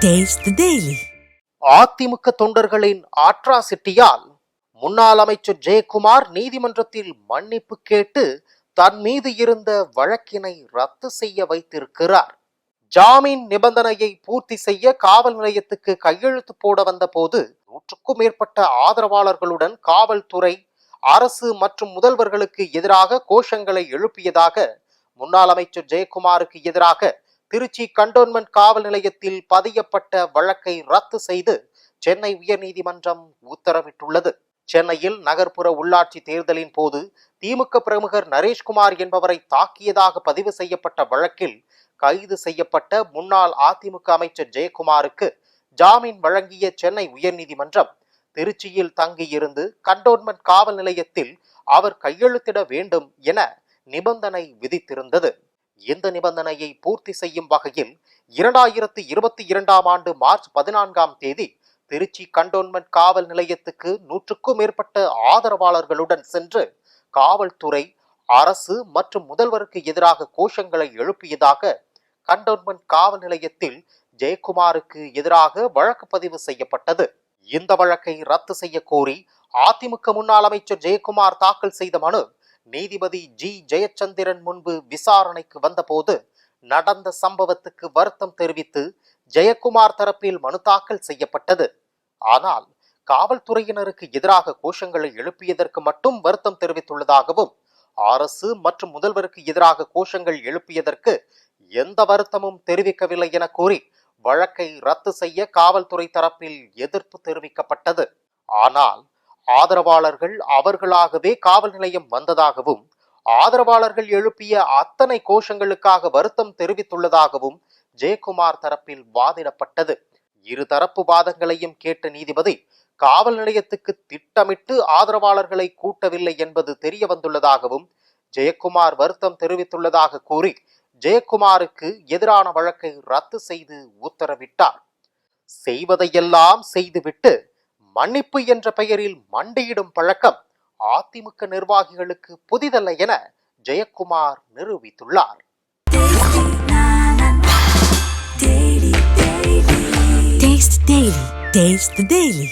Taste the Daily. AIADMK தொண்டர்களின் ஆட்ராசிட்டியால் முன்னாள் அமைச்சர் ஜெயக்குமார் நீதிமன்றத்தில் மன்னிப்பு கேட்டு தன் மீது இருந்த வழக்கினை ரத்து செய்ய வைத்திருக்கிறார். ஜாமீன் நிபந்தனையை பூர்த்தி செய்ய காவல் நிலையத்துக்கு கையெழுத்து போட வந்த போது 100க்கும் மேற்பட்ட ஆதரவாளர்களுடன் காவல்துறை, அரசு மற்றும் முதல்வர்களுக்கு எதிராக கோஷங்களை எழுப்பியதாக முன்னாள் அமைச்சர் ஜெயக்குமாருக்கு எதிராக திருச்சி கண்டோன்மெண்ட் காவல் நிலையத்தில் பதியப்பட்ட வழக்கை ரத்து செய்து சென்னை உயர்நீதிமன்றம் உத்தரவிட்டுள்ளது. சென்னையில் நகர்ப்புற உள்ளாட்சி தேர்தலின் போது திமுக பிரமுகர் நரேஷ்குமார் என்பவரை தாக்கியதாக பதிவு செய்யப்பட்ட வழக்கில் கைது செய்யப்பட்ட முன்னாள் அதிமுக அமைச்சர் ஜெயக்குமாருக்கு ஜாமீன் வழங்கிய சென்னை உயர்நீதிமன்றம் திருச்சியில் தங்கியிருந்து கண்டோன்மெண்ட் காவல் நிலையத்தில் அவர் கையெழுத்திட வேண்டும் என நிபந்தனை விதித்திருந்தது. இந்த நிபந்தனையை பூர்த்தி செய்யும் வகையில் 2022 ஆண்டு மார்ச் 14ஆம் தேதி திருச்சி கண்டோன்மெண்ட் காவல் நிலையத்துக்கு 100க்கும் மேற்பட்ட ஆதரவாளர்களுடன் சென்று காவல்துறை, அரசு மற்றும் முதல்வருக்கு எதிராக கோஷங்களை எழுப்பியதாக கண்டோன்மெண்ட் காவல் நிலையத்தில் ஜெயக்குமாருக்கு எதிராக வழக்கு பதிவு செய்யப்பட்டது. இந்த வழக்கை ரத்து செய்ய கோரி அதிமுக முன்னாள் அமைச்சர் ஜெயக்குமார் தாக்கல் செய்த மனு நீதிபதி ஜி ஜெயச்சந்திரன் முன்பு விசாரணைக்கு வந்தபோது நடந்த சம்பவத்துக்கு வருத்தம் தெரிவித்து ஜெயக்குமார் தரப்பில் மனு தாக்கல் செய்யப்பட்டது. ஆனால் காவல்துறையினருக்கு எதிராக கோஷங்களை எழுப்பியதற்கு மட்டும் வருத்தம் தெரிவித்துள்ளதாகவும், அரசு மற்றும் முதல்வருக்கு எதிராக கோஷங்கள் எழுப்பியதற்கு எந்த வருத்தமும் தெரிவிக்கவில்லை என கூறி வழக்கை ரத்து செய்ய காவல்துறை தரப்பில் எதிர்ப்பு தெரிவிக்கப்பட்டது. ஆனால் ஆதரவாளர்கள் அவர்களாகவே காவல் நிலையம் வந்ததாகவும், ஆதரவாளர்கள் எழுப்பிய அத்தனை கோஷங்களுக்காக வருத்தம் தெரிவித்துள்ளதாகவும் ஜெயக்குமார் தரப்பில் வாதிடப்பட்டது. இருதரப்பு வாதங்களையும் கேட்ட நீதிபதி காவல் நிலையத்துக்கு திட்டமிட்டு ஆதரவாளர்களை கூட்டவில்லை என்பது தெரிய வந்துள்ளதாகவும் ஜெயக்குமார் வருத்தம் தெரிவித்துள்ளதாக கூறி ஜெயக்குமாருக்கு எதிரான வழக்கை ரத்து செய்து உத்தரவிட்டார். செய்வதையெல்லாம் செய்துவிட்டு மன்னிப்பு என்ற பெயரில் மண்டியிடும் பழக்கம் அதிமுக நிர்வாகிகளுக்கு புதிதல்ல என ஜெயக்குமார் நிரூபித்துள்ளார். Taste the Daily.